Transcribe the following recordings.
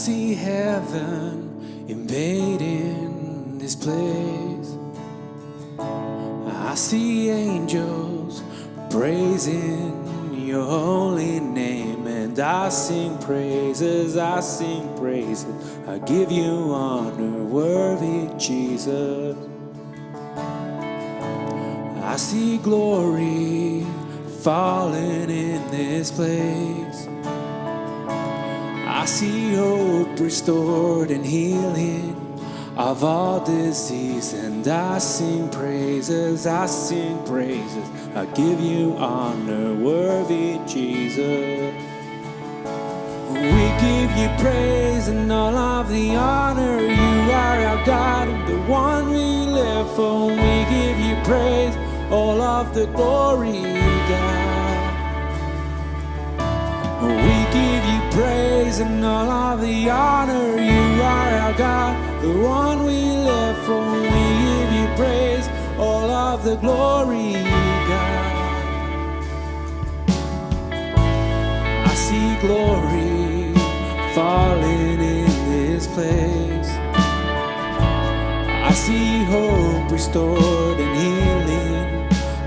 see heaven invading this place. I see angels praising your holy name, and I sing praises, I sing praises. I give you honor, worthy Jesus. I see glory falling in this place. I see hope restored and healing of all disease, and I sing praises, I sing praises. I give you honor, worthy Jesus. We give you praise and all of the honor. You are our God, the one we live for. We give you praise, all of the glory, God. We give you praise and all of the honor. You are our God, the one we live for. We give you praise, all of the glory, God. I see glory falling in this place. I see hope restored and healing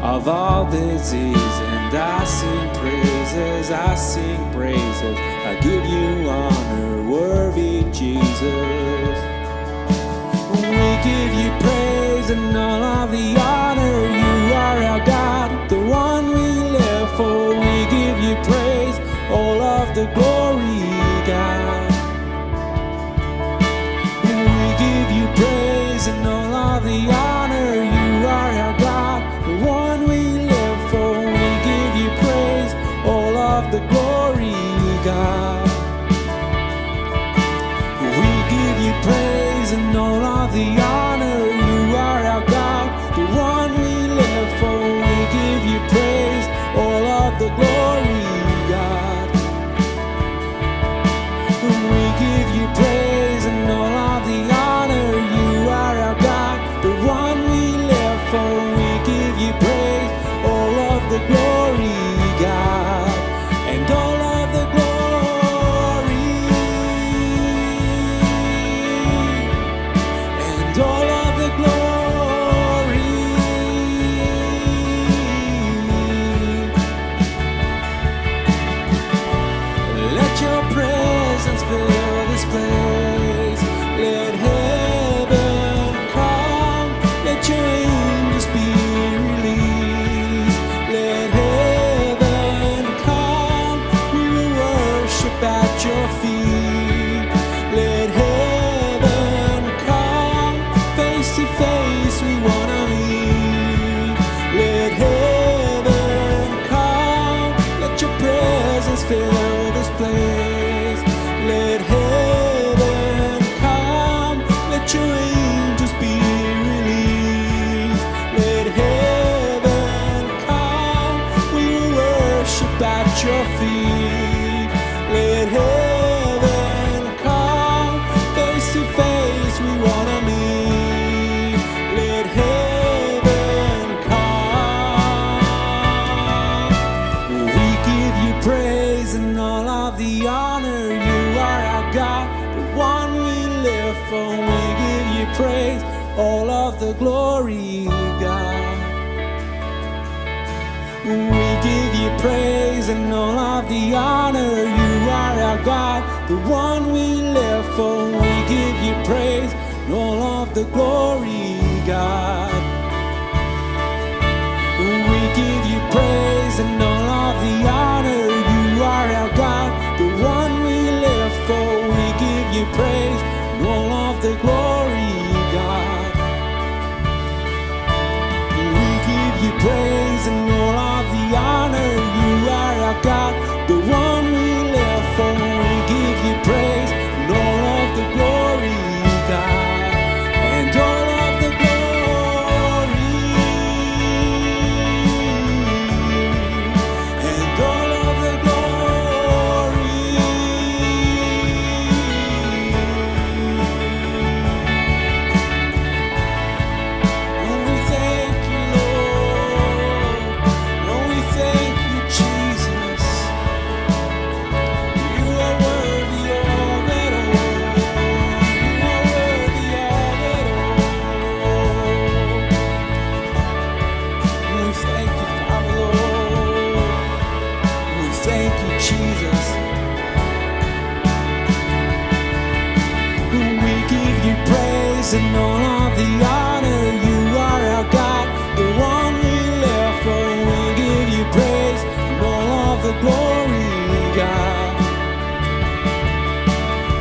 of all disease, and I sing praises, I sing praises. I give you honor, worthy Jesus. We give you praise and all of the honor. You are our God, the one we live for. We give you praise, all of the glory, God. We give you praise and all of the honor. You are our God, the one we live for. We give you praise, all of the glory, God. We give you praise and all of the honor. You are our God, the one we live for. We give you praise, all of the glory, God. We give you praise and all of the honor. You are our God, the one we live for. We give you praise, all of the glory, God, and all of the glory, and all of the glory. Let your presence fill this place. Let heaven come. Let your angels be released. Let heaven come. We will worship at your feet. Let heaven come. Face to face we wanna meet. Let heaven come. Let your presence fill this place. Let heaven come. Let your angels be released. Let heaven come. We will worship at your feet. Let heaven come. Face to face we wanna meet. Let heaven come. We give you praise and all of the honor. You are our God, the one we live for. We give you praise, all of the glory, God. We give you praise and all of the honor. You are our God, the one we live for. We give you praise and all of the glory, God. We give you praise and all of the honor. You are our God, the one we live for. We give you praise and all of the glory, God. We give you praise and all of the honor. You are our God, the one we live for. We give you praise and all of the glory, God, and all of the glory, and all of the glory. And we thank you, Lord. And we thank you, Jesus. praise and all of the honor. You are our God, the one we live for. We give you praise and all of the glory, God.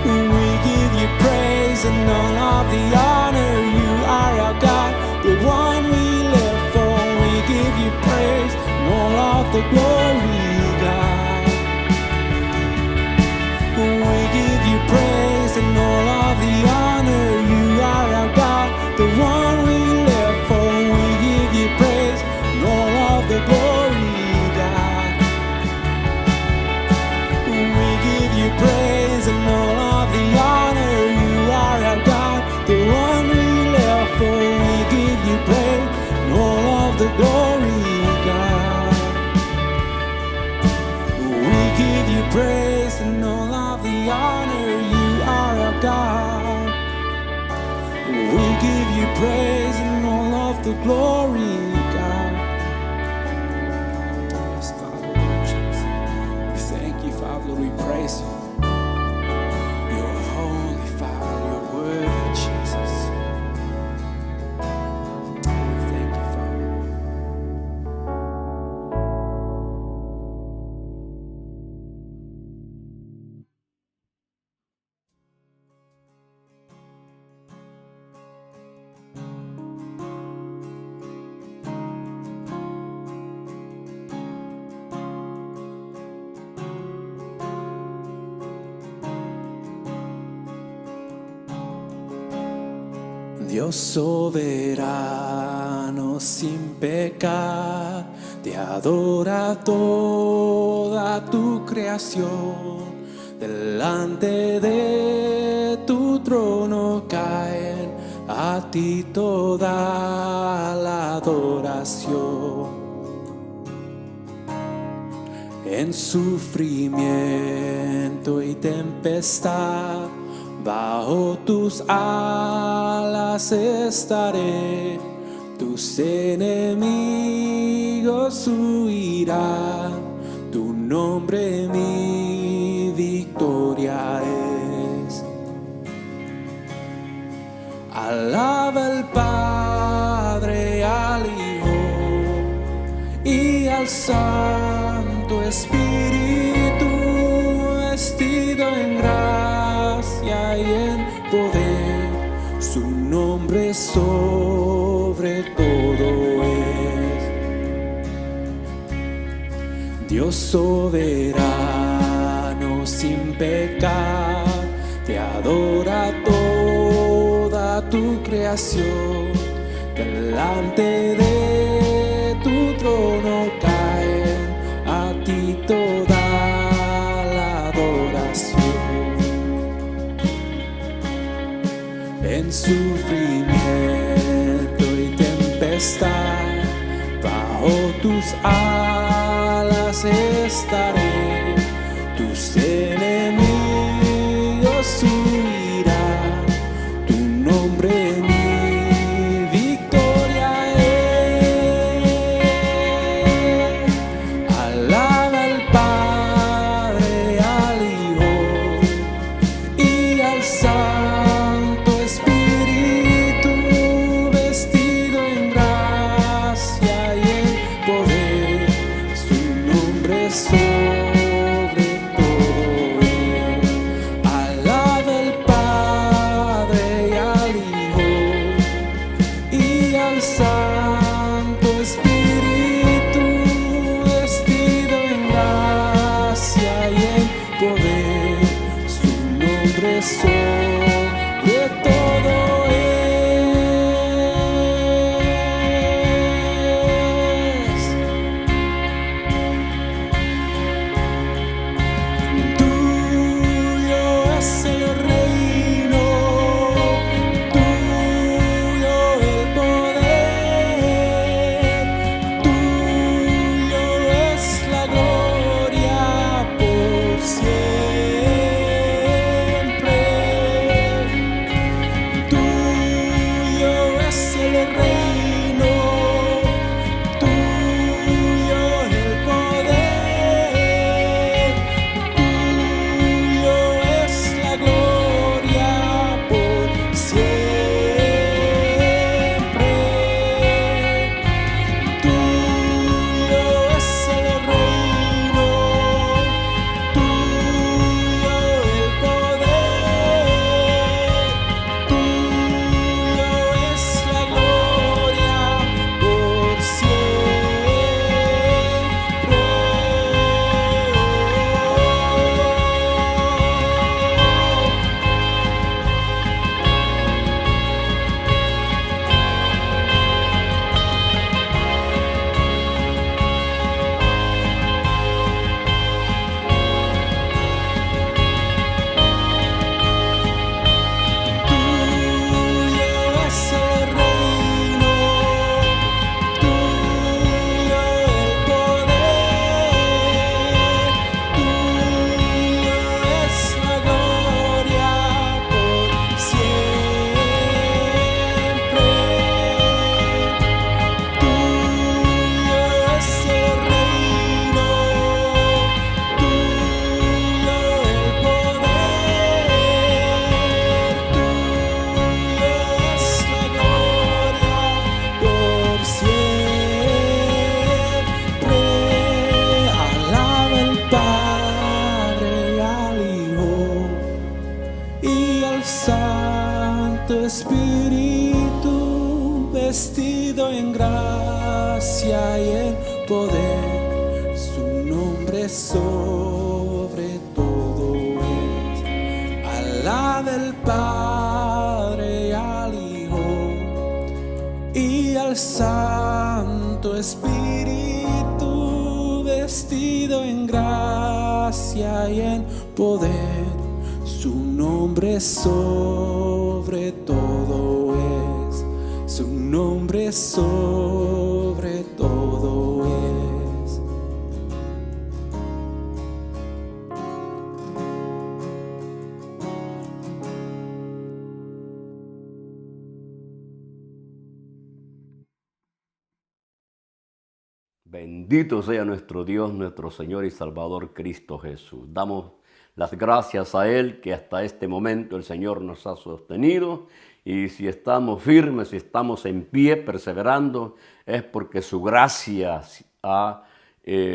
We give you praise and all of the honor. You are our God, the one we live for. We give you praise and all of the glory, God. We give you praise and all of the honor. You are our God, the one we live for. We give you praise and all of the glory, God. We give you praise and all of the honor. You are our God, the one we live for. We give you praise and all of the glory, God. We give you praise and all of the honor. You are our God. We give you praise and all of the glory, God. Yes, Father, Lord Jesus. We thank you, Father, Lord, we praise you. You're holy, Father, you're worthy, Jesus. We thank you, Father. Dios soberano sin pecar, te adora toda tu creación. Delante de tu trono caen a ti toda la adoración. En sufrimiento y tempestad, bajo tus alas estaré. Tus enemigos huirán, tu nombre mi victoria es. Alaba al Padre, al Hijo y al Santo Espíritu, vestido en gracia y en poder. Su nombre sobre todo es. Dios soberano sin pecar, te adora toda tu creación. Delante de tu trono caen a ti toda la adoración. En sufrimiento y tempestad, bajo tus alas estaré. Tus enemigos huirán, tu nombre mi victoria es. Alaba al Padre, al Hijo y al Santo Espíritu, vestido en gracia y en poder. vestido en gracia y en poder, su nombre sobre todo es. Al la del Padre, al Hijo y al Santo Espíritu, vestido en gracia y en poder, su nombre sobre todo es, su nombre sobre todo es. Bendito sea nuestro Dios, nuestro Señor y Salvador Cristo Jesús. Damos las gracias a Él que hasta este momento el Señor nos ha sostenido, y si estamos firmes, si estamos en pie, perseverando, es porque su gracia ha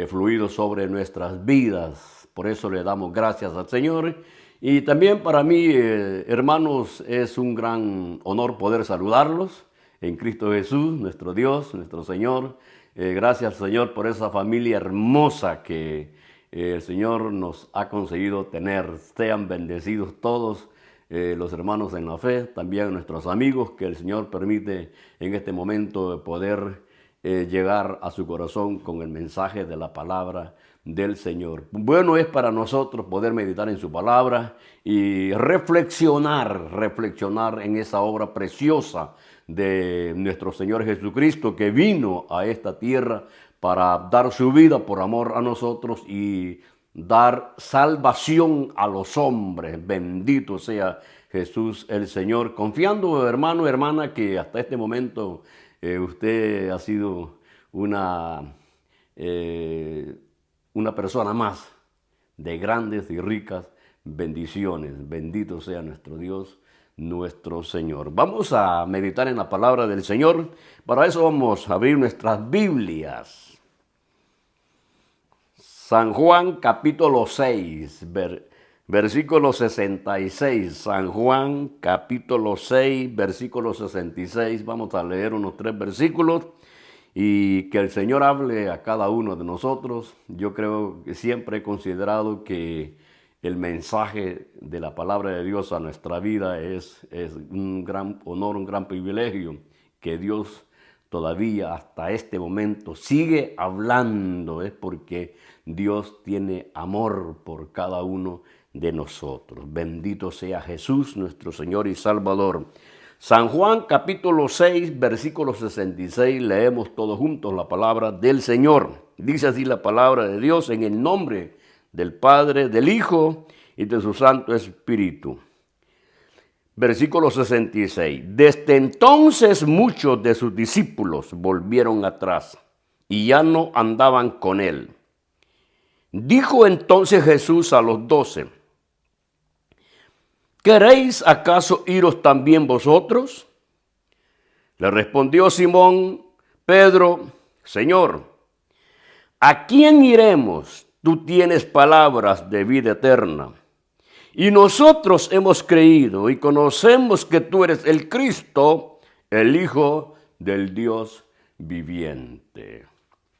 fluido sobre nuestras vidas. Por eso le damos gracias al Señor. Y también para mí, hermanos, es un gran honor poder saludarlos en Cristo Jesús, nuestro Dios, nuestro Señor. Gracias, Señor, por esa familia hermosa que el Señor nos ha conseguido tener. Sean bendecidos todos los hermanos en la fe, también nuestros amigos que el Señor permite en este momento poder llegar a su corazón con el mensaje de la palabra del Señor. Bueno es para nosotros poder meditar en su palabra y reflexionar en esa obra preciosa de nuestro Señor Jesucristo, que vino a esta tierra para dar su vida por amor a nosotros y dar salvación a los hombres. Bendito sea Jesús el Señor. Confiando, hermano, hermana, que hasta este momento usted ha sido una persona más de grandes y ricas bendiciones. Bendito sea nuestro Dios, nuestro Señor. Vamos a meditar en la palabra del Señor. Para eso vamos a abrir nuestras Biblias. San Juan capítulo 6, versículo 66. San Juan capítulo 6, versículo 66. Vamos a leer unos 3 versículos y que el Señor hable a cada uno de nosotros. Yo creo que siempre he considerado que el mensaje de la palabra de Dios a nuestra vida es un gran honor, un gran privilegio, que Dios todavía hasta este momento sigue hablando. Es porque Dios tiene amor por cada uno de nosotros. Bendito sea Jesús, nuestro Señor y Salvador. San Juan capítulo 6, versículo 66, leemos todos juntos la palabra del Señor. Dice así la palabra de Dios: en el nombre del Padre, del Hijo y de su Santo Espíritu. Versículo 66. Desde entonces muchos de sus discípulos volvieron atrás y ya no andaban con él. Dijo entonces Jesús a los 12: ¿queréis acaso iros también vosotros? Le respondió Simón Pedro: Señor, ¿a quién iremos? Tú tienes palabras de vida eterna. Y nosotros hemos creído y conocemos que tú eres el Cristo, el Hijo del Dios viviente.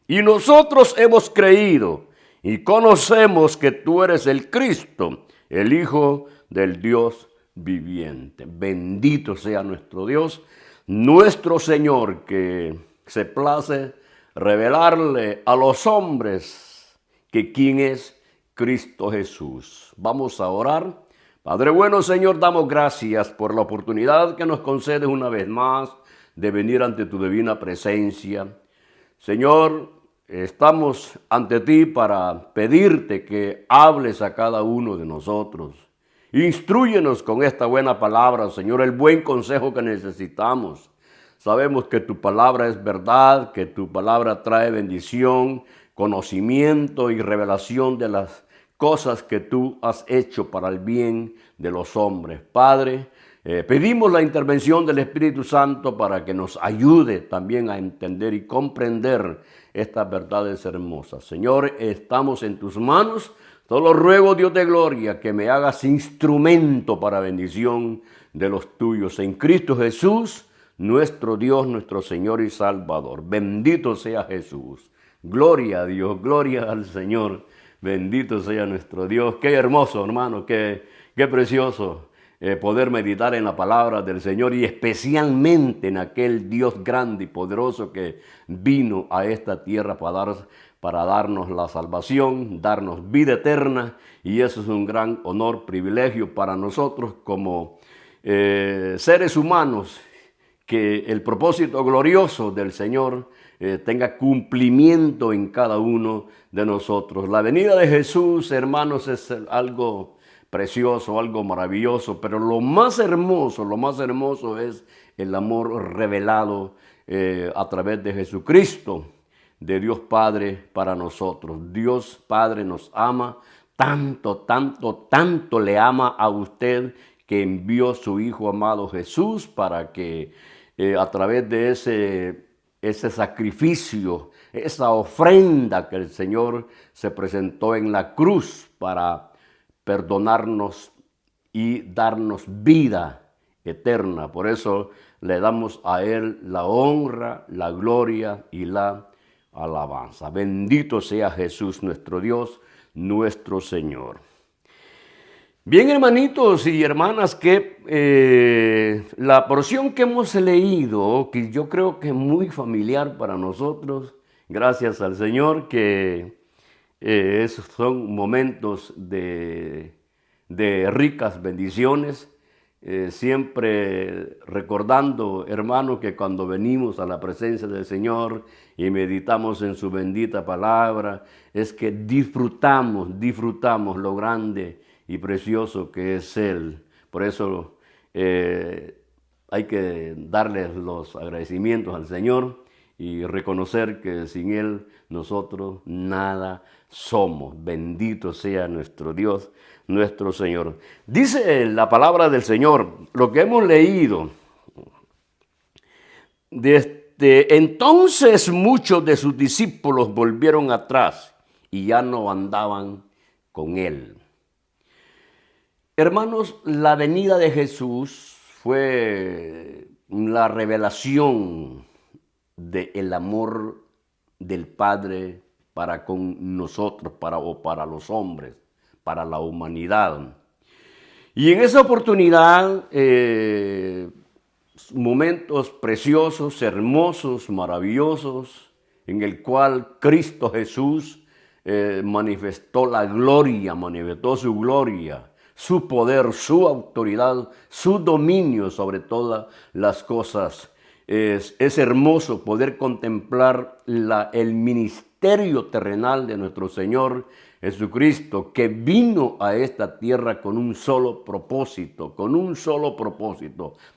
Y nosotros hemos creído y conocemos que tú eres el Cristo, el Hijo del Dios viviente. Bendito sea nuestro Dios, nuestro Señor, que se place revelarle a los hombres que quién es Cristo Jesús. Vamos a orar. Padre bueno, Señor, damos gracias por la oportunidad que nos concedes una vez más de venir ante tu divina presencia. Señor, estamos ante ti para pedirte que hables a cada uno de nosotros. Instrúyenos con esta buena palabra, Señor, el buen consejo que necesitamos. Sabemos que tu palabra es verdad, que tu palabra trae bendición, conocimiento y revelación de las cosas que tú has hecho para el bien de los hombres. Padre, pedimos la intervención del Espíritu Santo para que nos ayude también a entender y comprender estas verdades hermosas. Señor, estamos en tus manos. Solo ruego, Dios de gloria, que me hagas instrumento para bendición de los tuyos. En Cristo Jesús, nuestro Dios, nuestro Señor y Salvador. Bendito sea Jesús. Gloria a Dios, gloria al Señor. Bendito sea nuestro Dios. Qué hermoso, hermano, qué precioso poder meditar en la palabra del Señor y especialmente en aquel Dios grande y poderoso que vino a esta tierra para darnos la salvación, darnos vida eterna, y eso es un gran honor, privilegio para nosotros como seres humanos, que el propósito glorioso del Señor tenga cumplimiento en cada uno de nosotros. La venida de Jesús, hermanos, es algo precioso, algo maravilloso, pero lo más hermoso es el amor revelado a través de Jesucristo, de Dios Padre para nosotros. Dios Padre nos ama tanto, tanto, tanto le ama a usted, que envió su Hijo amado Jesús para que a través de ese sacrificio, esa ofrenda que el Señor se presentó en la cruz para perdonarnos y darnos vida eterna. Por eso le damos a Él la honra, la gloria y la alabanza. Bendito sea Jesús, nuestro Dios, nuestro Señor. Bien, hermanitos y hermanas, que la porción que hemos leído, que yo creo que es muy familiar para nosotros, gracias al Señor, que esos son momentos de ricas bendiciones, siempre recordando, hermano, que cuando venimos a la presencia del Señor y meditamos en su bendita palabra, es que disfrutamos lo grande y precioso que es Él. Por eso hay que darles los agradecimientos al Señor y reconocer que sin Él nosotros nada somos. Bendito sea nuestro Dios, nuestro Señor. Dice la palabra del Señor, lo que hemos leído. Entonces muchos de sus discípulos volvieron atrás y ya no andaban con Él. Hermanos, la venida de Jesús fue la revelación del amor del Padre para con nosotros, para los hombres, para la humanidad. Y en esa oportunidad, momentos preciosos, hermosos, maravillosos, en el cual Cristo Jesús manifestó la gloria, manifestó su gloria, su poder, su autoridad, su dominio sobre todas las cosas. Es hermoso poder contemplar el ministerio terrenal de nuestro Señor Jesucristo, que vino a esta tierra con un solo propósito,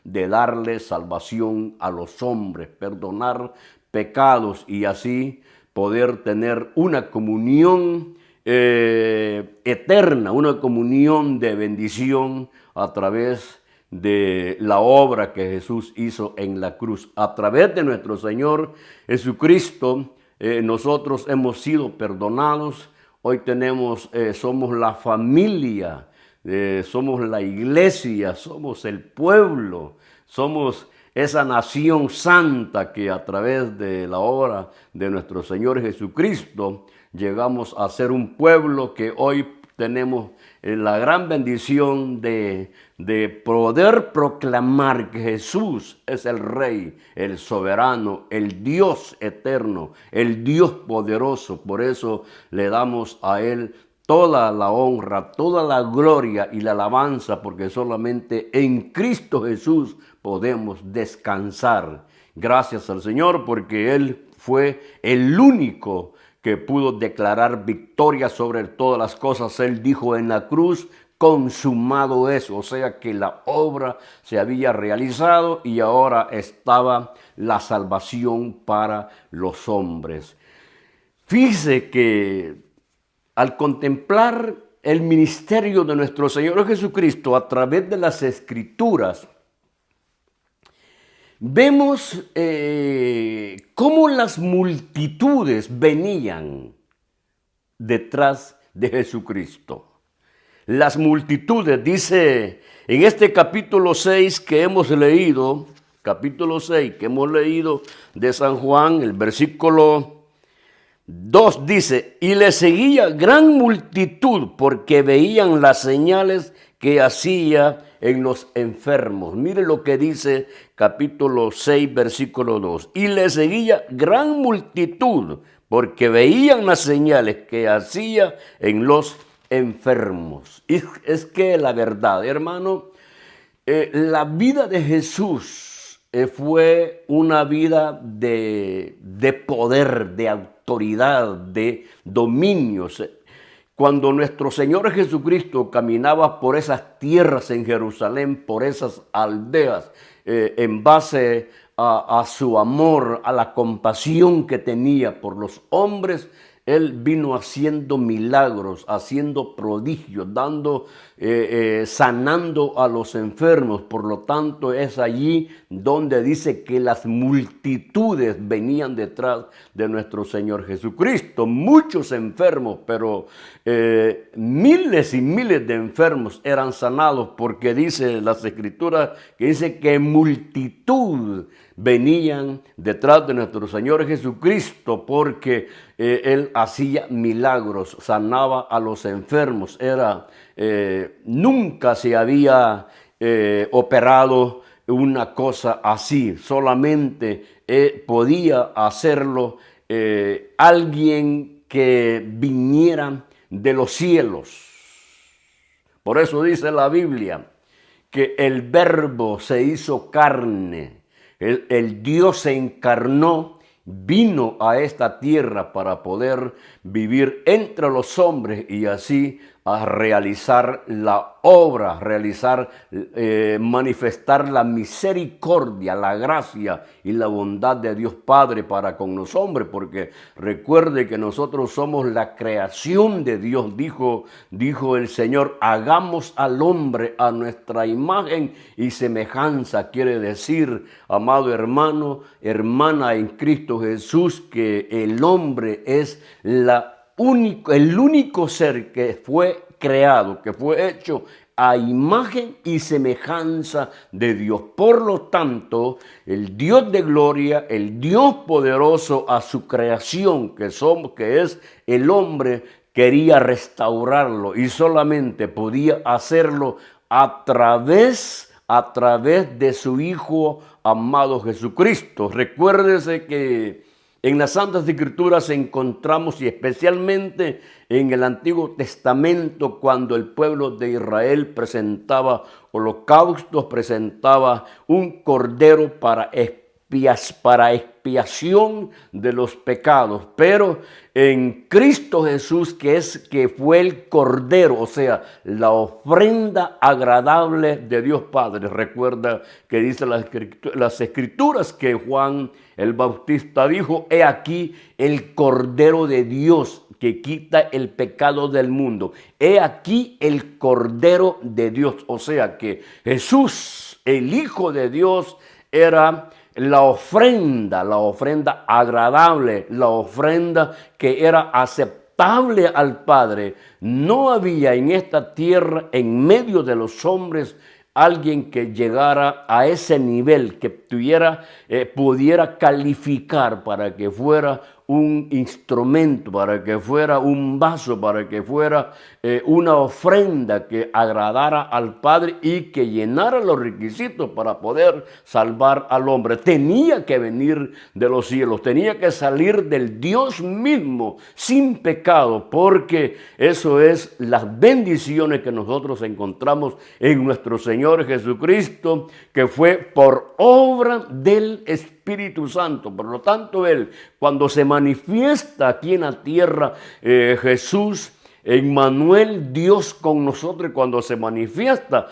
de darle salvación a los hombres, perdonar pecados y así poder tener una comunión eterna, una comunión de bendición a través de la obra que Jesús hizo en la cruz. A través de nuestro Señor Jesucristo, nosotros hemos sido perdonados. Hoy somos la familia, somos la iglesia, somos el pueblo, somos esa nación santa que a través de la obra de nuestro Señor Jesucristo llegamos a ser un pueblo que hoy tenemos la gran bendición de poder proclamar que Jesús es el Rey, el soberano, el Dios eterno, el Dios poderoso. Por eso le damos a Él toda la honra, toda la gloria y la alabanza, porque solamente en Cristo Jesús podemos descansar. Gracias al Señor, porque Él fue el único que pudo declarar victoria sobre todas las cosas. Él dijo en la cruz, consumado es, o sea que la obra se había realizado y ahora estaba la salvación para los hombres. Fíjese que al contemplar el ministerio de nuestro Señor Jesucristo a través de las Escrituras, vemos cómo las multitudes venían detrás de Jesucristo. Las multitudes, dice en este capítulo 6 que hemos leído, capítulo 6, que hemos leído de San Juan, el versículo 2 dice, y le seguía gran multitud porque veían las señales que hacía en los enfermos. Mire lo que dice capítulo 6, versículo 2. Y le seguía gran multitud porque veían las señales que hacía en los enfermos. Y es que la verdad, hermano, la vida de Jesús fue una vida de poder, de autoridad, de dominios. Cuando nuestro Señor Jesucristo caminaba por esas tierras en Jerusalén, por esas aldeas, en base a su amor, a la compasión que tenía por los hombres, Él vino haciendo milagros, haciendo prodigios, sanando a los enfermos. Por lo tanto, es allí donde dice que las multitudes venían detrás de nuestro Señor Jesucristo. Muchos enfermos, pero miles y miles de enfermos eran sanados, porque dice las Escrituras que dice que multitud venían detrás de nuestro Señor Jesucristo, porque Él hacía milagros, sanaba a los enfermos. Nunca se había operado una cosa así. Solamente podía hacerlo alguien que viniera de los cielos. Por eso dice la Biblia que el Verbo se hizo carne. El Dios se encarnó, vino a esta tierra para poder vivir entre los hombres y así a realizar la obra, manifestar la misericordia, la gracia y la bondad de Dios Padre para con los hombres, porque recuerde que nosotros somos la creación de Dios. Dijo el Señor, hagamos al hombre a nuestra imagen y semejanza. Quiere decir, amado hermano, hermana en Cristo Jesús, que el hombre es el único ser que fue creado, que fue hecho a imagen y semejanza de Dios. Por lo tanto, el Dios de gloria, el Dios poderoso a su creación, que es el hombre, quería restaurarlo y solamente podía hacerlo a través de su Hijo amado Jesucristo. Recuérdese que en las Santas Escrituras encontramos, y especialmente en el Antiguo Testamento, cuando el pueblo de Israel presentaba holocaustos, presentaba un cordero para expiación de los pecados. Pero en Cristo Jesús, que fue el cordero, o sea, la ofrenda agradable de Dios Padre. Recuerda que dice las Escrituras que Juan el Bautista dijo, he aquí el cordero de Dios que quita el pecado del mundo. He aquí el cordero de Dios. O sea que Jesús, el Hijo de Dios, era la ofrenda agradable, la ofrenda que era aceptable al Padre. No había en esta tierra, en medio de los hombres, alguien que llegara a ese nivel, que pudiera calificar para que fuera un instrumento, para que fuera un vaso, para que fuera una ofrenda que agradara al Padre y que llenara los requisitos para poder salvar al hombre. Tenía que venir de los cielos, tenía que salir del Dios mismo sin pecado, porque eso es las bendiciones que nosotros encontramos en nuestro Señor Jesucristo, que fue por obra del Espíritu Santo. Por lo tanto, Él, cuando se manifiesta aquí en la tierra, Jesús, Emmanuel, Dios con nosotros, cuando se manifiesta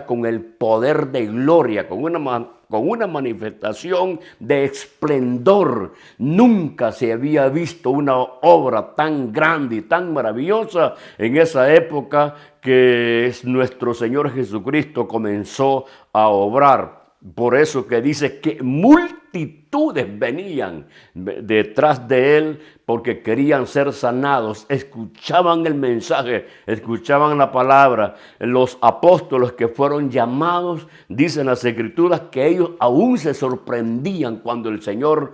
con el poder de gloria, con una manifestación de esplendor. Nunca se había visto una obra tan grande y tan maravillosa en esa época que nuestro Señor Jesucristo comenzó a obrar. Por eso que dice que multitudes venían detrás de él porque querían ser sanados, escuchaban el mensaje, escuchaban la palabra. Los apóstoles que fueron llamados, dicen las Escrituras, que ellos aún se sorprendían cuando el Señor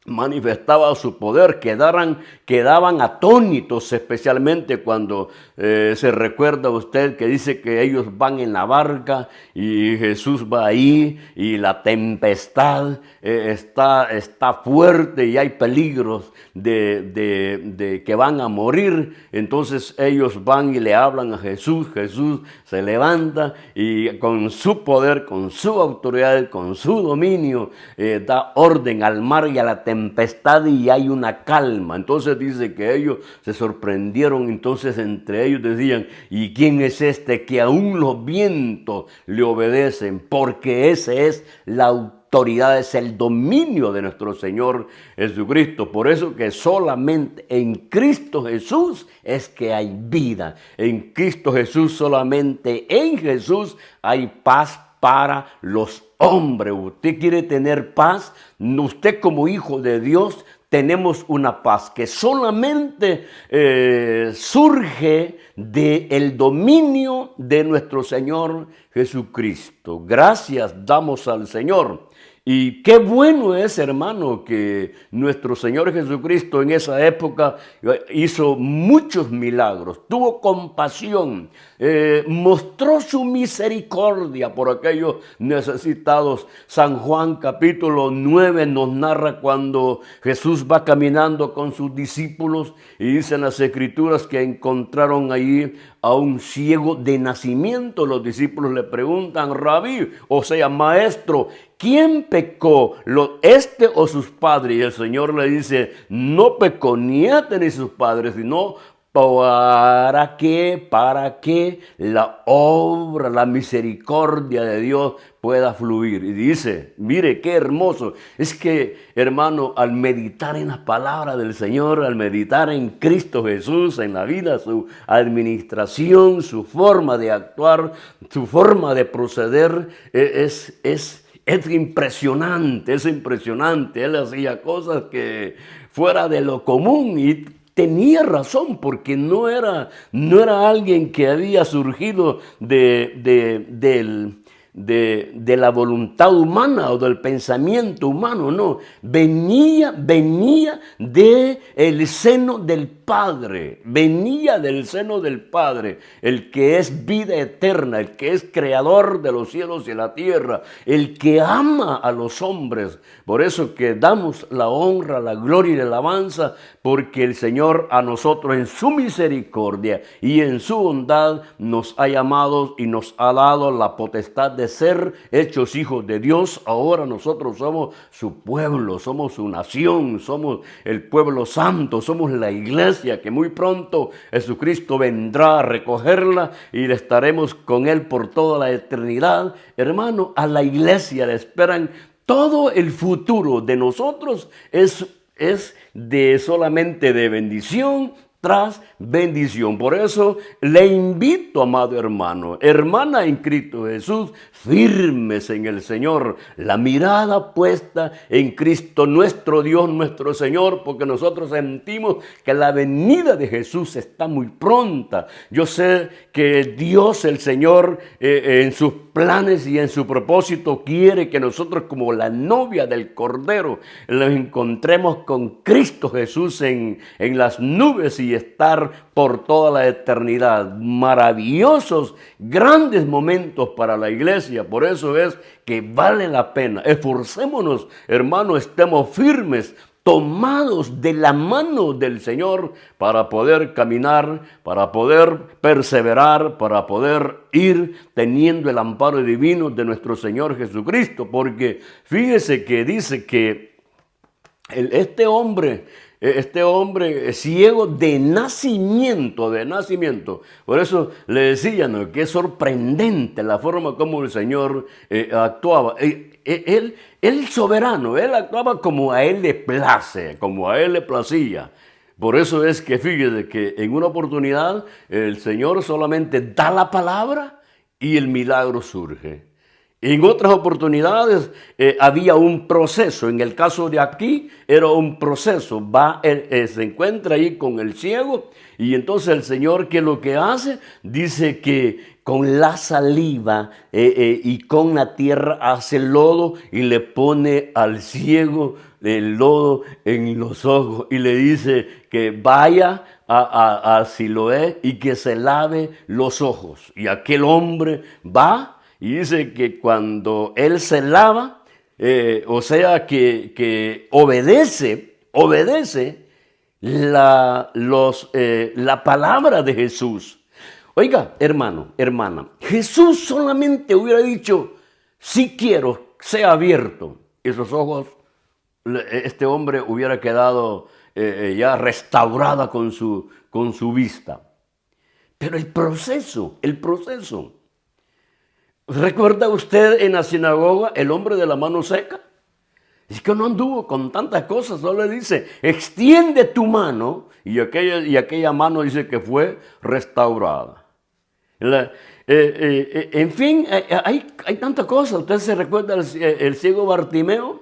manifestaba su poder, quedaban atónitos, especialmente cuando se recuerda usted que dice que ellos van en la barca y Jesús va ahí y la tempestad está fuerte y hay peligros de que van a morir. Entonces ellos van y le hablan a Jesús. Jesús se levanta y con su poder, con su autoridad, con su dominio, da orden al mar y a la tempestad y hay una calma. Entonces dice que ellos se sorprendieron, entonces entre ellos decían, ¿y quién es este que aún los vientos le obedecen? Porque ese es la autoridad, es el dominio de nuestro Señor Jesucristo. Por eso que solamente en Cristo Jesús es que hay vida. En Cristo Jesús, solamente en Jesús hay paz para los hombres. Usted quiere tener paz, usted como hijo de Dios tenemos una paz que solamente surge del dominio de nuestro Señor Jesucristo. Gracias damos al Señor. Y qué bueno es, hermano, que nuestro Señor Jesucristo en esa época hizo muchos milagros, tuvo compasión, mostró su misericordia por aquellos necesitados. San Juan capítulo 9 nos narra cuando Jesús va caminando con sus discípulos y dicen las Escrituras que encontraron ahí a un ciego de nacimiento. Los discípulos le preguntan, Rabí, o sea, maestro, ¿quién pecó, este o sus padres? Y el Señor le dice, no pecó ni este ni sus padres, sino para que la obra, la misericordia de Dios pueda fluir. Y dice, mire qué hermoso, es que, hermano, al meditar en la palabra del Señor, al meditar en Cristo Jesús, en la vida, su administración, su forma de actuar, su forma de proceder, es impresionante, es impresionante. Él hacía cosas que fuera de lo común y tenía razón, porque no era alguien que había surgido de la voluntad humana o del pensamiento humano, no. Venía del seno del Padre, venía del seno del Padre, el que es vida eterna, el que es creador de los cielos y la tierra, el que ama a los hombres. Por eso que damos la honra, la gloria y la alabanza, porque el Señor a nosotros en su misericordia y en su bondad nos ha llamado y nos ha dado la potestad de ser hechos hijos de Dios. Ahora nosotros somos su pueblo, somos su nación, somos el pueblo santo, somos la iglesia que muy pronto Jesucristo vendrá a recogerla y le estaremos con él por toda la eternidad. Hermano, a la iglesia le esperan todo el futuro de nosotros es solamente de bendición tras bendición. Por eso le invito, amado hermano, hermana en Cristo Jesús, firmes en el Señor, la mirada puesta en Cristo, nuestro Dios, nuestro Señor, porque nosotros sentimos que la venida de Jesús está muy pronta. Yo sé que Dios, el Señor, en sus planes y en su propósito, quiere que nosotros, como la novia del Cordero, nos encontremos con Cristo Jesús en las nubes y estar por toda la eternidad. Maravillosos, grandes momentos para la iglesia. Por eso es que vale la pena. Esforcémonos, hermanos, estemos firmes, tomados de la mano del Señor para poder caminar, para poder perseverar, para poder ir teniendo el amparo divino de nuestro Señor Jesucristo. Porque fíjese que dice que este hombre ciego de nacimiento. Por eso le decía, ¿no?, que es sorprendente la forma como el Señor actuaba. Él soberano, él actuaba como a él le place, como a él le placía. Por eso es que fíjese que en una oportunidad el Señor solamente da la palabra y el milagro surge. En otras oportunidades había un proceso. En el caso de aquí era un proceso. Se encuentra ahí con el ciego y entonces el Señor, ¿qué es lo que hace? Dice que con la saliva y con la tierra hace lodo y le pone al ciego el lodo en los ojos y le dice que vaya a Siloé y que se lave los ojos. Y aquel hombre va. Y dice que cuando él se lava, o sea que obedece la palabra de Jesús. Oiga, hermano, hermana, Jesús solamente hubiera dicho, si quiero, sea abierto. Esos ojos, este hombre hubiera quedado ya restaurada con su vista. Pero el proceso. ¿Recuerda usted en la sinagoga el hombre de la mano seca? Es que no anduvo con tantas cosas, solo le dice, extiende tu mano, y aquella mano dice que fue restaurada. En fin, hay tantas cosas. ¿Usted se recuerda el ciego Bartimeo?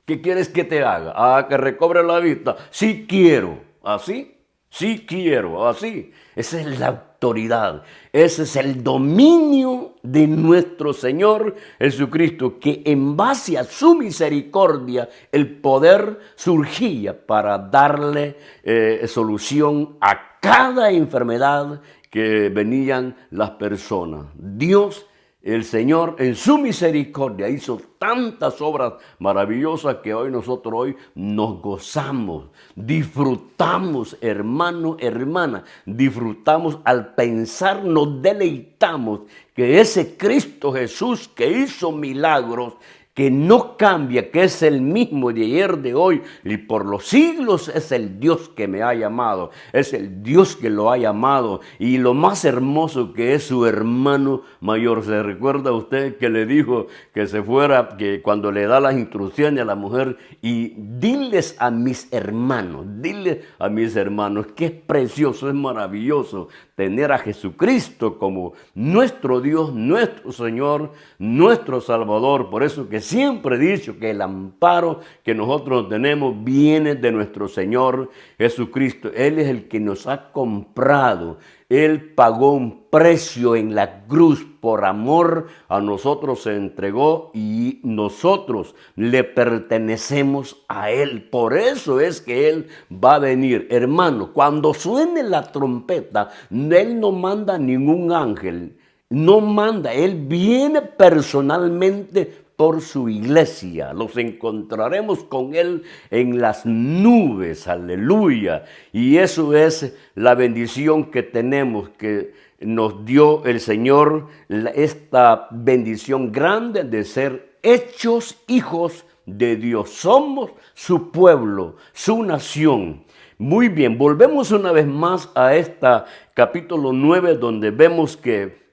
¿Qué quieres que te haga? Ah, que recobre la vista. Sí quiero, así. Sí quiero, así. Esa es la autoridad. Ese es el dominio de nuestro Señor Jesucristo, que en base a su misericordia el poder surgía para darle solución a cada enfermedad que venían las personas. Dios, el Señor, en su misericordia hizo tantas obras maravillosas que hoy nos gozamos, disfrutamos, hermano, hermana, disfrutamos al pensar, nos deleitamos que ese Cristo Jesús que hizo milagros, que no cambia, que es el mismo de ayer, de hoy y por los siglos, es el Dios que me ha llamado, es el Dios que lo ha llamado, y lo más hermoso que es su hermano mayor. ¿Se recuerda usted que le dijo que se fuera, que cuando le da las instrucciones a la mujer, y diles a mis hermanos, que es precioso, es maravilloso tener a Jesucristo como nuestro Dios, nuestro Señor, nuestro Salvador? Por eso que siempre he dicho que el amparo que nosotros tenemos viene de nuestro Señor Jesucristo. Él es el que nos ha comprado. Él pagó un precio en la cruz por amor a nosotros, se entregó y nosotros le pertenecemos a Él. Por eso es que Él va a venir. Hermano, cuando suene la trompeta, Él no manda ningún ángel, no manda, Él viene personalmente por su iglesia. Los encontraremos con Él en las nubes, aleluya. Y eso es la bendición que tenemos, que nos dio el Señor, esta bendición grande de ser hechos hijos de Dios. Somos su pueblo, su nación. Muy bien, volvemos una vez más a esta capítulo 9, donde vemos que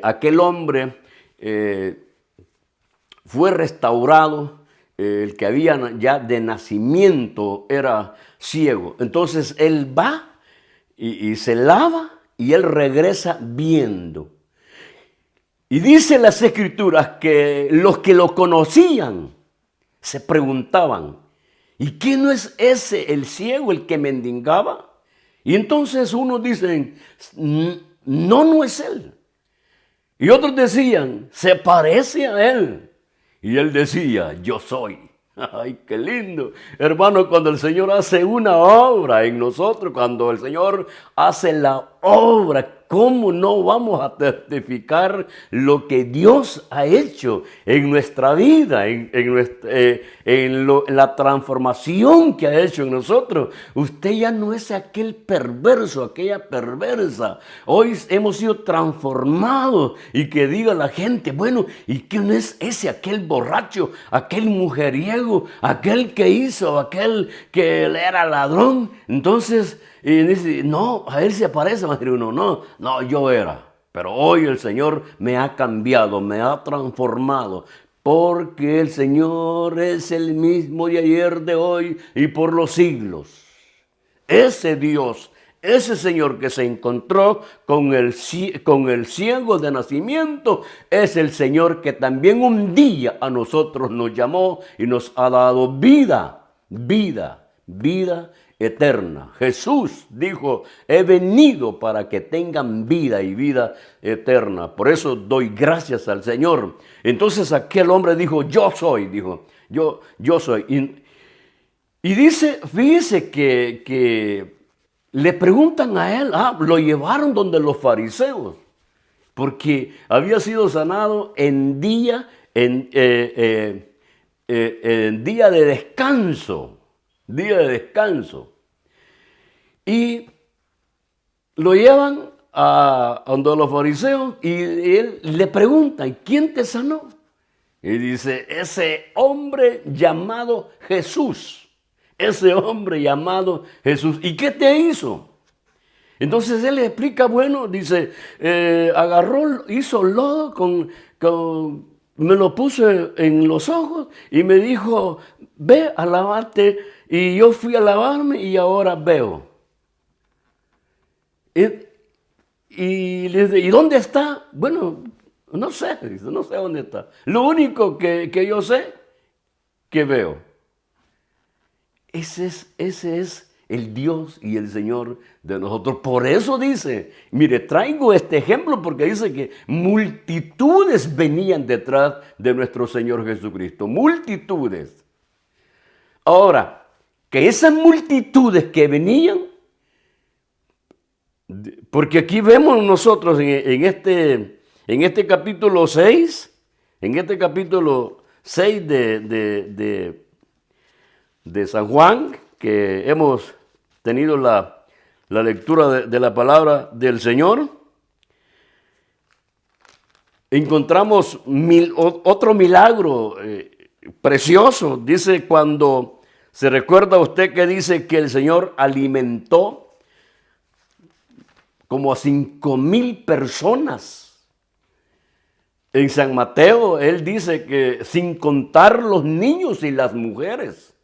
aquel hombre fue restaurado, el que había ya de nacimiento era ciego. Entonces él va y se lava y él regresa viendo. Y dice las Escrituras que los que lo conocían se preguntaban, ¿y quién no es ese, el ciego, el que mendigaba? Y entonces unos dicen, no es él. Y otros decían, se parece a él. Y él decía, yo soy. Ay, qué lindo. Hermano, cuando el Señor hace una obra en nosotros, cuando el Señor hace la obra, ¿cómo no vamos a testificar lo que Dios ha hecho en nuestra vida, en la transformación que ha hecho en nosotros? Usted ya no es aquel perverso, aquella perversa. Hoy hemos sido transformados, y que diga la gente, bueno, ¿y quién es ese, aquel borracho, aquel mujeriego, aquel que hizo, aquel que era ladrón? Entonces, y dice, no, a él se parece, uno, no, yo era. Pero hoy el Señor me ha cambiado, me ha transformado, porque el Señor es el mismo de ayer, de hoy y por los siglos. Ese Dios Ese señor que se encontró con el ciego de nacimiento es el Señor que también un día a nosotros nos llamó y nos ha dado vida, vida, vida eterna. Jesús dijo, he venido para que tengan vida y vida eterna. Por eso doy gracias al Señor. Entonces aquel hombre dijo, yo soy, dijo, yo soy. Y dice, fíjese que le preguntan a él, lo llevaron donde los fariseos, porque había sido sanado en día de descanso, Y lo llevan a donde los fariseos y él le pregunta, ¿quién te sanó? Y dice, ese hombre llamado Jesús. Ese hombre llamado Jesús. ¿Y qué te hizo? Entonces él le explica, bueno, dice, hizo lodo me lo puso en los ojos y me dijo, ve a lavarte. Y yo fui a lavarme y ahora veo. Y le dice, ¿y dónde está? Bueno, no sé, dice, no sé dónde está. Lo único que yo sé, que veo. Ese es el Dios y el Señor de nosotros. Por eso dice, mire, traigo este ejemplo porque dice que multitudes venían detrás de nuestro Señor Jesucristo. Multitudes. Ahora, que esas multitudes que venían, porque aquí vemos nosotros en este capítulo 6, de San Juan, que hemos tenido la lectura de la palabra del Señor, encontramos otro milagro precioso. Dice, cuando se recuerda usted que dice que el Señor alimentó como a 5,000 personas. En San Mateo, él dice que sin contar los niños y las mujeres.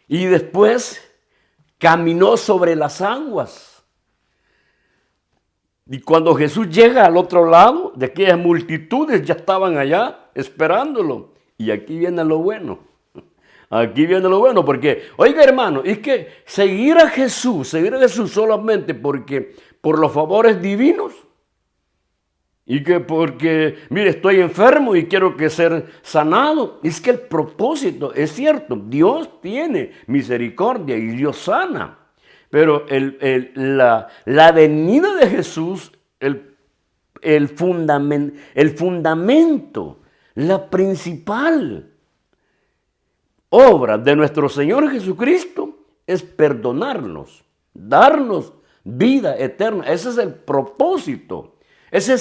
Y después caminó sobre las aguas. Y cuando Jesús llega al otro lado, de aquellas multitudes ya estaban allá esperándolo. Y aquí viene lo bueno. Aquí viene lo bueno, porque, oiga hermano, es que seguir a Jesús solamente por los favores divinos, y que porque, mire, estoy enfermo y quiero ser sanado. Es que el propósito, es cierto, Dios tiene misericordia y Dios sana. Pero la venida de Jesús, el fundamento, la principal obra de nuestro Señor Jesucristo es perdonarnos, darnos vida eterna. Ese es el propósito. Ese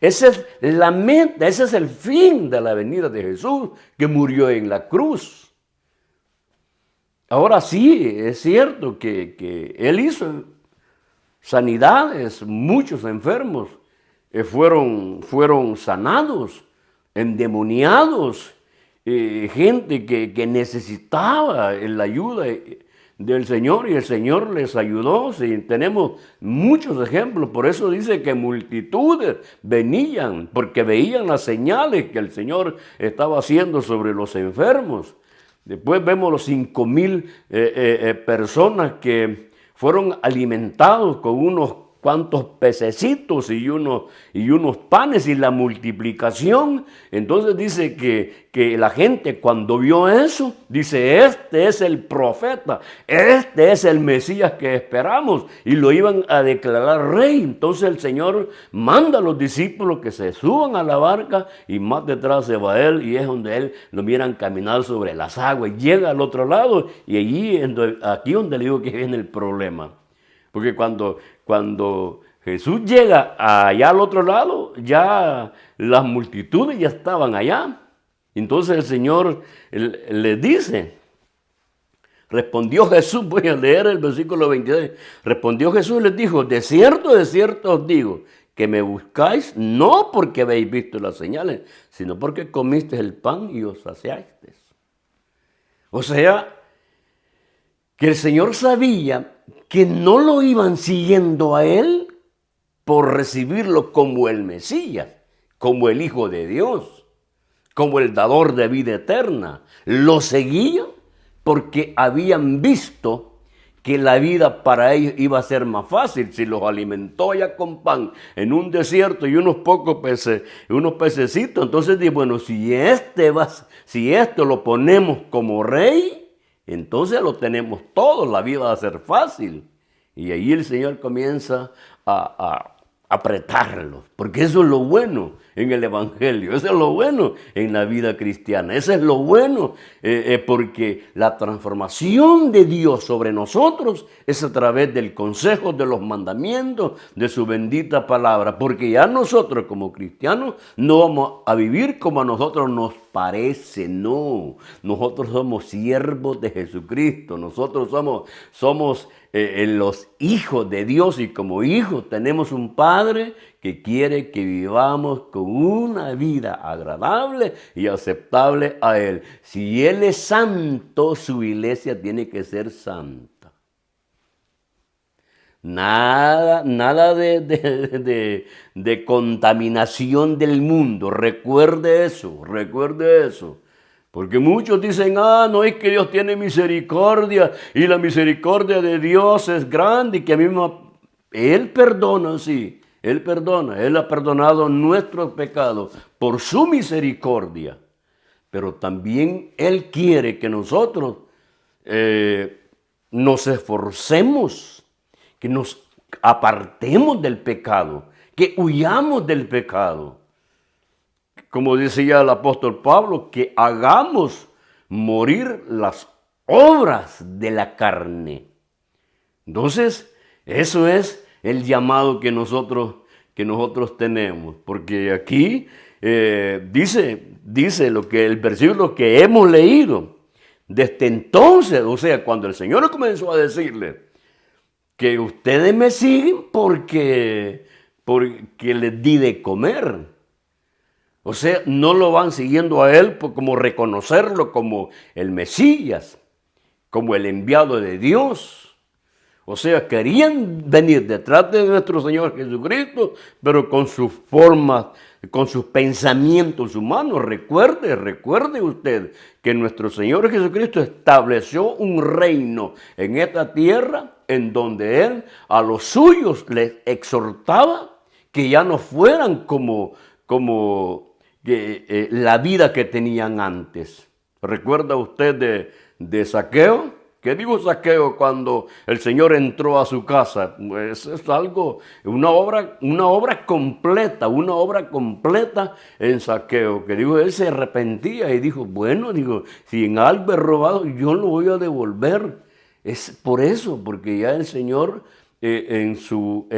es la meta, ese es el fin de la venida de Jesús, que murió en la cruz. Ahora sí, es cierto que Él hizo sanidades, muchos enfermos fueron sanados, endemoniados, gente que necesitaba la ayuda del Señor, y el Señor les ayudó. Sí, tenemos muchos ejemplos. Por eso dice que multitudes venían, porque veían las señales que el Señor estaba haciendo sobre los enfermos. Después vemos los 5,000 personas que fueron alimentados con unos cuantos pececitos y unos panes, y la multiplicación. Entonces dice que la gente, cuando vio eso, dice, este es el profeta, este es el Mesías que esperamos, y lo iban a declarar rey. Entonces el Señor manda a los discípulos que se suban a la barca, y más detrás se va él, y es donde él lo miran caminar sobre las aguas, y llega al otro lado, y aquí donde le digo que viene el problema. Porque cuando Jesús llega allá al otro lado, ya las multitudes ya estaban allá. Entonces el Señor le dice, respondió Jesús, voy a leer el versículo 26, respondió Jesús y les dijo, de cierto os digo, que me buscáis no porque habéis visto las señales, sino porque comisteis el pan y os saciasteis. O sea, que el Señor sabía que no lo iban siguiendo a él por recibirlo como el Mesías, como el Hijo de Dios, como el dador de vida eterna. Lo seguían porque habían visto que la vida para ellos iba a ser más fácil. Si los alimentó ya con pan en un desierto y unos pocos peces, unos pececitos, entonces dice, bueno, si esto lo ponemos como rey, entonces lo tenemos todo, la vida va a ser fácil. Y ahí el Señor comienza a apretarlos, porque eso es lo bueno en el Evangelio, eso es lo bueno en la vida cristiana, eso es lo bueno, porque la transformación de Dios sobre nosotros es a través del consejo, de los mandamientos, de su bendita palabra, porque ya nosotros como cristianos no vamos a vivir como a nosotros nos parece, no, nosotros somos siervos de Jesucristo, nosotros somos los hijos de Dios, y como hijos tenemos un Padre que quiere que vivamos con una vida agradable y aceptable a Él. Si Él es santo, su iglesia tiene que ser santa. Nada de contaminación del mundo. Recuerde eso. Porque muchos dicen, no es que Dios tiene misericordia y la misericordia de Dios es grande y que a mí Él perdona, sí, Él perdona. Él ha perdonado nuestros pecados por su misericordia. Pero también Él quiere que nosotros nos esforcemos, que nos apartemos del pecado, que huyamos del pecado. Como decía el apóstol Pablo, que hagamos morir las obras de la carne. Entonces, eso es el llamado que nosotros tenemos. Porque aquí dice lo que el versículo que hemos leído. Desde entonces, o sea, cuando el Señor comenzó a decirle que ustedes me siguen porque les di de comer. O sea, no lo van siguiendo a Él como reconocerlo como el Mesías, como el enviado de Dios. O sea, querían venir detrás de nuestro Señor Jesucristo, pero con sus formas, con sus pensamientos humanos. Recuerde usted que nuestro Señor Jesucristo estableció un reino en esta tierra en donde Él a los suyos les exhortaba que ya no fueran como la vida que tenían antes. ¿Recuerda usted de Zaqueo? ¿Qué dijo Zaqueo cuando el Señor entró a su casa? Pues es algo, una obra completa en Zaqueo, que dijo, él se arrepentía y dijo, bueno, si en algo he robado, yo lo voy a devolver. Es por eso, porque ya el Señor en su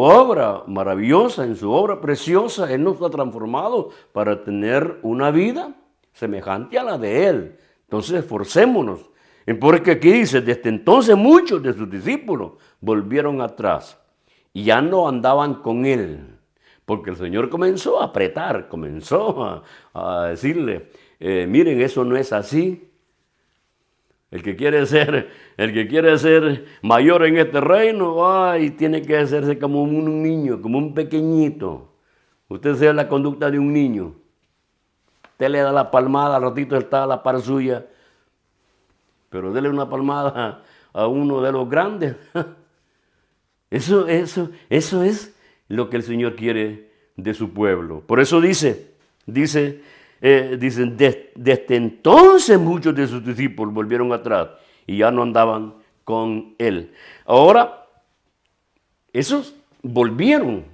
obra maravillosa, en su obra preciosa, Él nos ha transformado para tener una vida semejante a la de Él. Entonces esforcémonos. Porque aquí dice, desde entonces muchos de sus discípulos volvieron atrás y ya no andaban con Él. Porque el Señor comenzó a apretar, comenzó a decirle, miren, eso no es así. El que quiere ser mayor en este reino, tiene que hacerse como un niño, como un pequeñito. Usted sea la conducta de un niño. Usted le da la palmada, al ratito está a la par suya. Pero dele una palmada a uno de los grandes. Eso es lo que el Señor quiere de su pueblo. Por eso dicen, desde entonces muchos de sus discípulos volvieron atrás y ya no andaban con Él. Ahora, esos volvieron.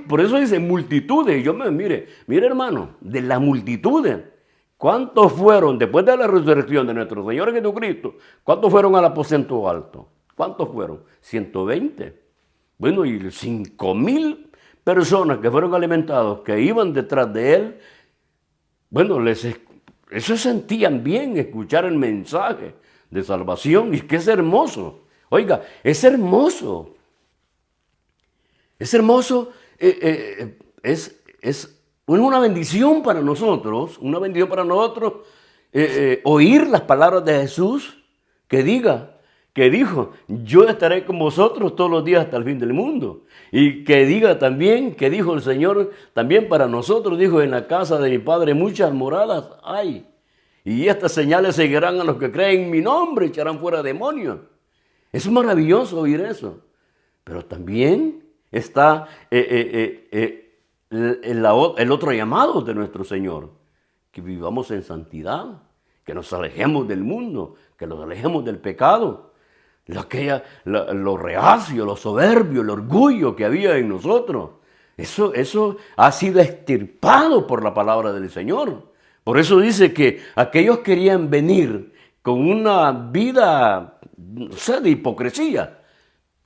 Por eso dice multitudes. Mire hermano, de las multitudes, ¿cuántos fueron después de la resurrección de nuestro Señor Jesucristo? ¿Cuántos fueron al aposento alto? ¿Cuántos fueron? 120. Bueno, y 5,000 personas que fueron alimentados, que iban detrás de Él. Bueno, eso sentían bien escuchar el mensaje de salvación, y que es hermoso. Oiga, es hermoso. Es hermoso, es una bendición para nosotros, oír las palabras de Jesús que diga que dijo, yo estaré con vosotros todos los días hasta el fin del mundo. Y que diga también, que dijo el Señor también para nosotros, dijo, en la casa de mi Padre muchas moradas hay. Y estas señales seguirán a los que creen en mi nombre, echarán fuera demonios. Es maravilloso oír eso. Pero también está el otro llamado de nuestro Señor, que vivamos en santidad, que nos alejemos del mundo, que nos alejemos del pecado. Lo reacio, lo soberbio, el orgullo que había en nosotros. Eso ha sido extirpado por la palabra del Señor. Por eso dice que aquellos querían venir con una vida, no sé, de hipocresía.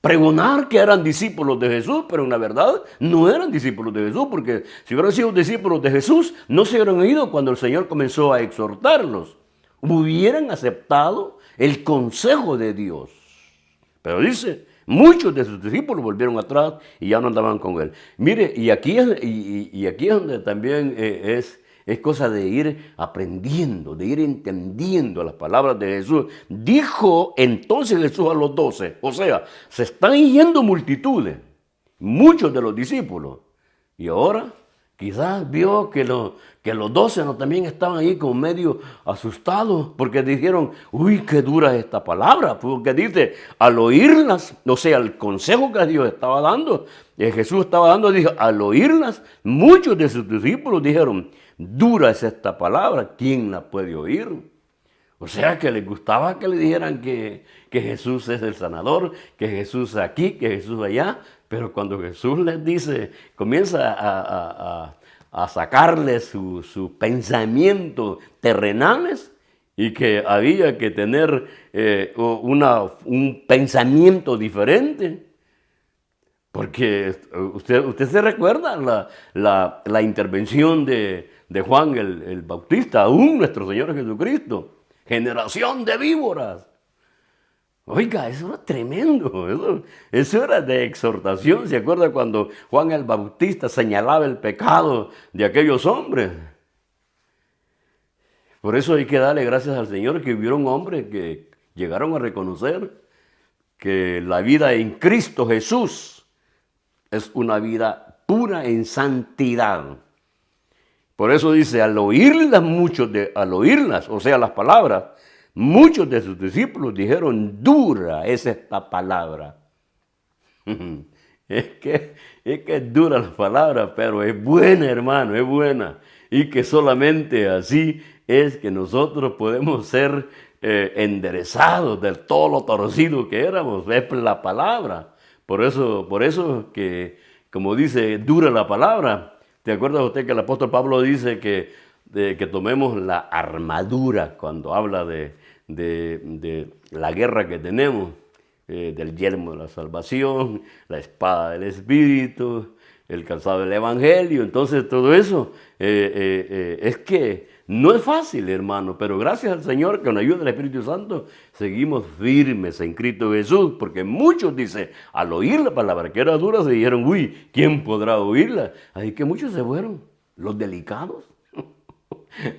Pregonar que eran discípulos de Jesús, pero en la verdad no eran discípulos de Jesús, porque si hubieran sido discípulos de Jesús, no se hubieran ido cuando el Señor comenzó a exhortarlos. Hubieran aceptado el consejo de Dios. Pero dice, muchos de sus discípulos volvieron atrás y ya no andaban con él. Mire, y aquí es donde también es cosa de ir aprendiendo, de ir entendiendo las palabras de Jesús. Dijo entonces Jesús a los 12, o sea, se están yendo multitudes, muchos de los discípulos. Y ahora quizás vio que los 12 no también estaban ahí como medio asustados porque dijeron, uy, qué dura esta palabra, porque dice, al oírlas, o sea, el consejo que Dios estaba dando, Jesús estaba dando, dijo, al oírlas, muchos de sus discípulos dijeron, dura es esta palabra, ¿quién la puede oír? O sea, que les gustaba que le dijeran que Jesús es el sanador, que Jesús es aquí, que Jesús allá, pero cuando Jesús les dice, comienza a sacarles sus pensamientos terrenales y que había que tener un pensamiento diferente. Porque usted se recuerda la intervención de Juan el Bautista, aún nuestro Señor Jesucristo. Generación de víboras. Oiga, eso era tremendo, eso era de exhortación. ¿Se acuerda cuando Juan el Bautista señalaba el pecado de aquellos hombres? Por eso hay que darle gracias al Señor que hubieron hombres que llegaron a reconocer que la vida en Cristo Jesús es una vida pura en santidad. Por eso dice, al oírlas, o sea, las palabras, muchos de sus discípulos dijeron, dura es esta palabra. Es que es dura la palabra, pero es buena, hermano, es buena. Y que solamente así es que nosotros podemos ser enderezados de todo lo torcido que éramos. Es la palabra. Por eso que, como dice, dura la palabra. ¿Te acuerdas usted que el apóstol Pablo dice que tomemos la armadura cuando habla de la guerra que tenemos, del yelmo de la salvación, la espada del Espíritu, el calzado del Evangelio? Entonces todo eso es que no es fácil, hermano, pero gracias al Señor que con ayuda del Espíritu Santo seguimos firmes en Cristo Jesús, porque muchos dicen, al oír la palabra que era dura, se dijeron, uy, ¿quién podrá oírla? Así que muchos se fueron, los delicados.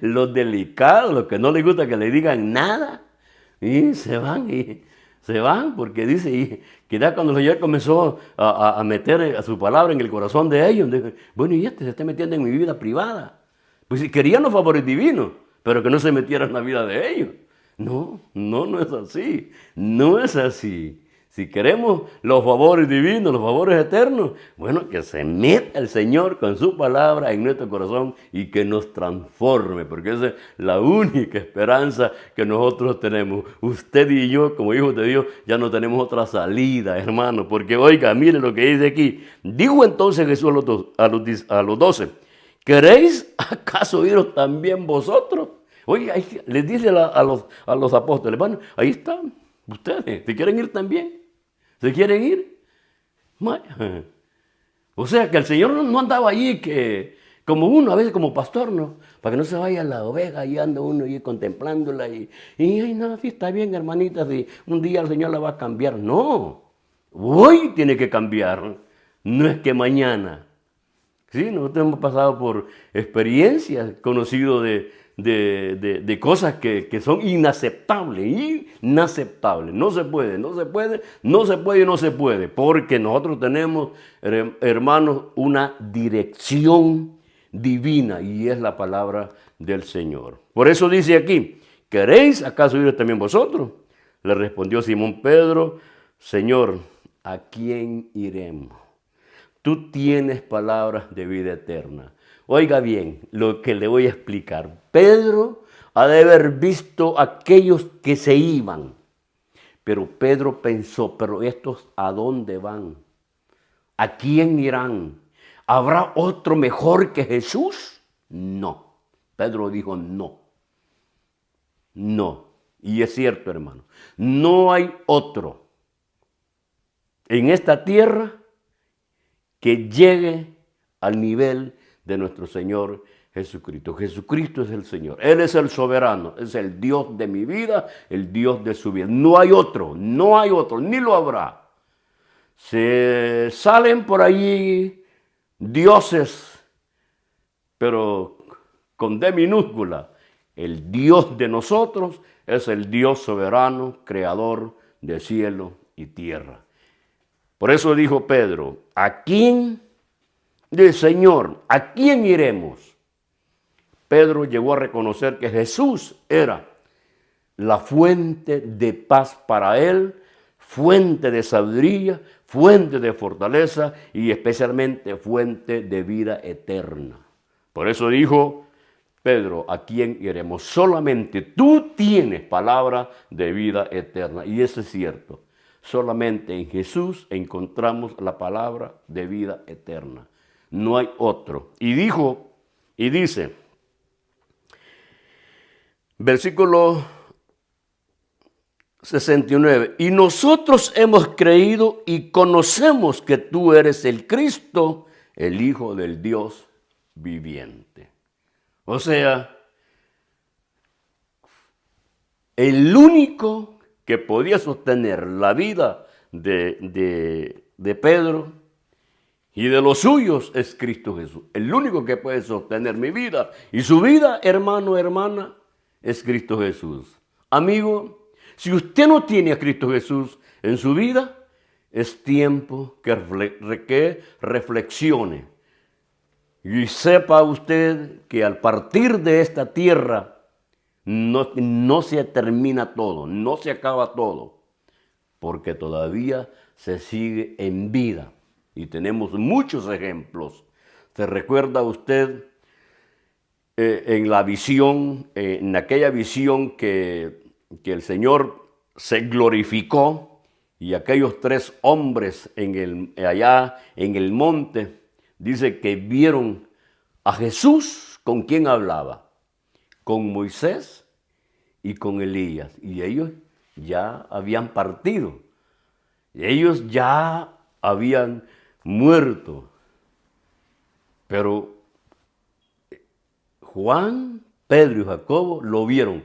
Los delicados, los que no les gusta que le digan nada, y se van, porque dice, y que ya cuando el Señor comenzó a meter a su palabra en el corazón de ellos, dijo, bueno, y se está metiendo en mi vida privada. Pues si querían los favores divinos, pero que no se metieran en la vida de ellos. No es así, no es así. Si queremos los favores divinos, los favores eternos, bueno, que se meta el Señor con su palabra en nuestro corazón y que nos transforme, porque esa es la única esperanza que nosotros tenemos. Usted y yo, como hijos de Dios, ya no tenemos otra salida, hermano, porque oiga, mire lo que dice aquí. Dijo entonces Jesús a los 12, ¿queréis acaso iros también vosotros? Oiga, les dice a los apóstoles, bueno, ahí están ustedes, si quieren ir también. ¿Se quieren ir? O sea que el Señor no andaba allí que, como uno, a veces como pastor, ¿no? Para que no se vaya la oveja, y anda uno ahí contemplándola y ay, no, sí está bien, hermanita, si un día el Señor la va a cambiar. No, hoy tiene que cambiar, no es que mañana. Sí, nosotros hemos pasado por experiencias, conocido de de cosas que son inaceptables, inaceptables. No se puede, no se puede, no se puede y no se puede, porque nosotros tenemos, hermanos, una dirección divina y es la palabra del Señor. Por eso dice aquí, ¿queréis acaso ir también vosotros? Le respondió Simón Pedro, Señor, ¿a quién iremos? Tú tienes palabras de vida eterna. Oiga bien lo que le voy a explicar. Pedro ha de haber visto a aquellos que se iban. Pero Pedro pensó, pero estos ¿a dónde van? ¿A quién irán? ¿Habrá otro mejor que Jesús? No. Pedro dijo no. No. Y es cierto, hermano. No hay otro en esta tierra que llegue al nivel de nuestro Señor Jesucristo. Jesucristo es el Señor. Él es el soberano, es el Dios de mi vida, el Dios de su vida. No hay otro, ni lo habrá. Se salen por allí dioses, pero con D minúscula. El Dios de nosotros es el Dios soberano, creador de cielo y tierra. Por eso dijo Pedro, ¿a quién? Del Señor, ¿a quién iremos? Pedro llegó a reconocer que Jesús era la fuente de paz para él, fuente de sabiduría, fuente de fortaleza y especialmente fuente de vida eterna. Por eso dijo Pedro, ¿a quién iremos? Solamente tú tienes palabra de vida eterna. Y eso es cierto. Solamente en Jesús encontramos la palabra de vida eterna. No hay otro. Y dice, versículo 69, y nosotros hemos creído y conocemos que tú eres el Cristo, el Hijo del Dios viviente. O sea, el único que podía sostener la vida de Pedro y de los suyos es Cristo Jesús. El único que puede sostener mi vida y su vida, hermano, hermana, es Cristo Jesús. Amigo, si usted no tiene a Cristo Jesús en su vida, es tiempo que reflexione y sepa usted que al partir de esta tierra no se termina todo, no se acaba todo, porque todavía se sigue en vida. Y tenemos muchos ejemplos. ¿Se recuerda usted en la visión, en aquella visión que el Señor se glorificó y aquellos 3 hombres allá en el monte, dice que vieron a Jesús? ¿Con quién hablaba? Con Moisés y con Elías. Y ellos ya habían partido. Ellos ya habían muerto. Pero Juan, Pedro y Jacobo lo vieron.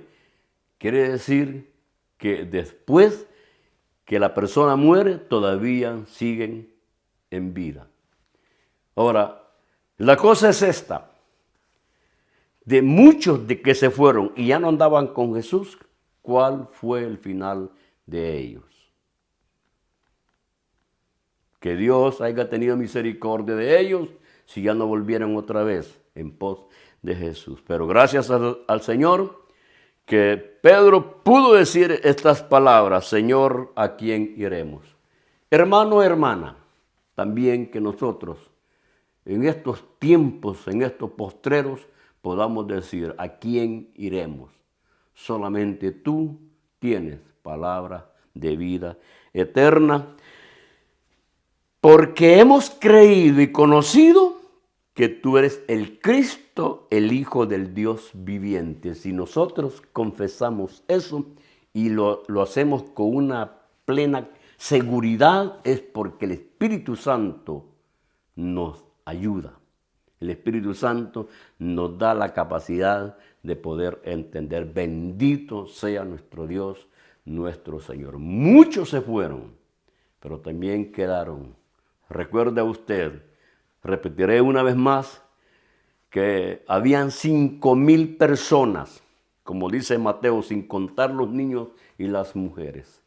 Quiere decir que después que la persona muere, todavía siguen en vida. Ahora, la cosa es esta. De muchos de que se fueron y ya no andaban con Jesús, ¿cuál fue el final de ellos? Que Dios haya tenido misericordia de ellos si ya no volvieran otra vez en pos de Jesús. Pero gracias al Señor que Pedro pudo decir estas palabras, Señor, ¿a quién iremos? Hermano, hermana, también que nosotros en estos tiempos, en estos postreros, podamos decir, ¿a quién iremos? Solamente tú tienes palabra de vida eterna, porque hemos creído y conocido que tú eres el Cristo, el Hijo del Dios viviente. Si nosotros confesamos eso y lo hacemos con una plena seguridad, es porque el Espíritu Santo nos ayuda. El Espíritu Santo nos da la capacidad de poder entender. Bendito sea nuestro Dios, nuestro Señor. Muchos se fueron, pero también quedaron. Recuerde usted, repetiré una vez más, que habían 5,000 personas, como dice Mateo, sin contar los niños y las mujeres.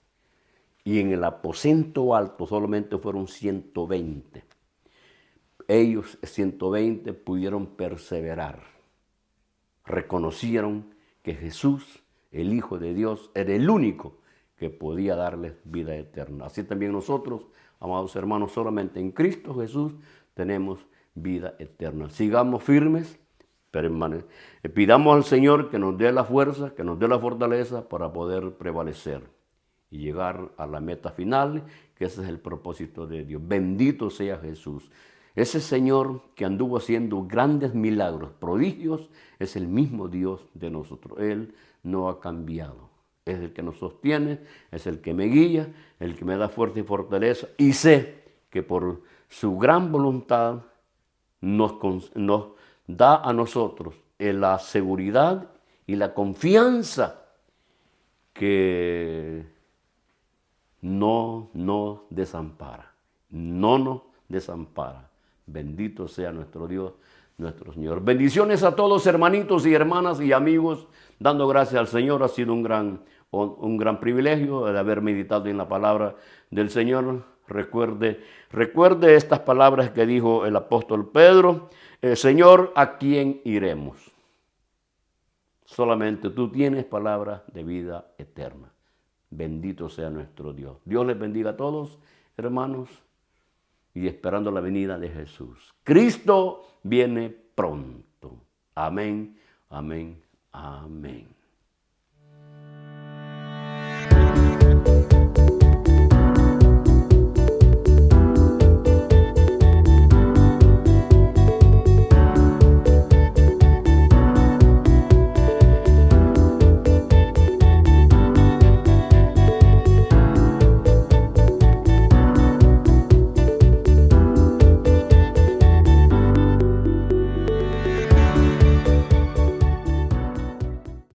Y en el aposento alto solamente fueron 120. Ellos, 120, pudieron perseverar. Reconocieron que Jesús, el Hijo de Dios, era el único que podía darles vida eterna. Así también nosotros, amados hermanos, solamente en Cristo Jesús tenemos vida eterna. Sigamos firmes, pidamos al Señor que nos dé la fuerza, que nos dé la fortaleza para poder prevalecer y llegar a la meta final, que ese es el propósito de Dios. Bendito sea Jesús. Ese Señor que anduvo haciendo grandes milagros, prodigios, es el mismo Dios de nosotros. Él no ha cambiado. Es el que nos sostiene, es el que me guía, el que me da fuerza y fortaleza. Y sé que por su gran voluntad nos da a nosotros la seguridad y la confianza que no nos desampara. No nos desampara. Bendito sea nuestro Dios, nuestro Señor. Bendiciones a todos, hermanitos y hermanas y amigos, dando gracias al Señor. Ha sido un gran privilegio el haber meditado en la palabra del Señor. Recuerde estas palabras que dijo el apóstol Pedro: Señor, ¿a quién iremos? Solamente tú tienes palabras de vida eterna. Bendito sea nuestro Dios. Dios les bendiga a todos, hermanos, y esperando la venida de Jesús. Cristo viene pronto. Amén, amén, amén.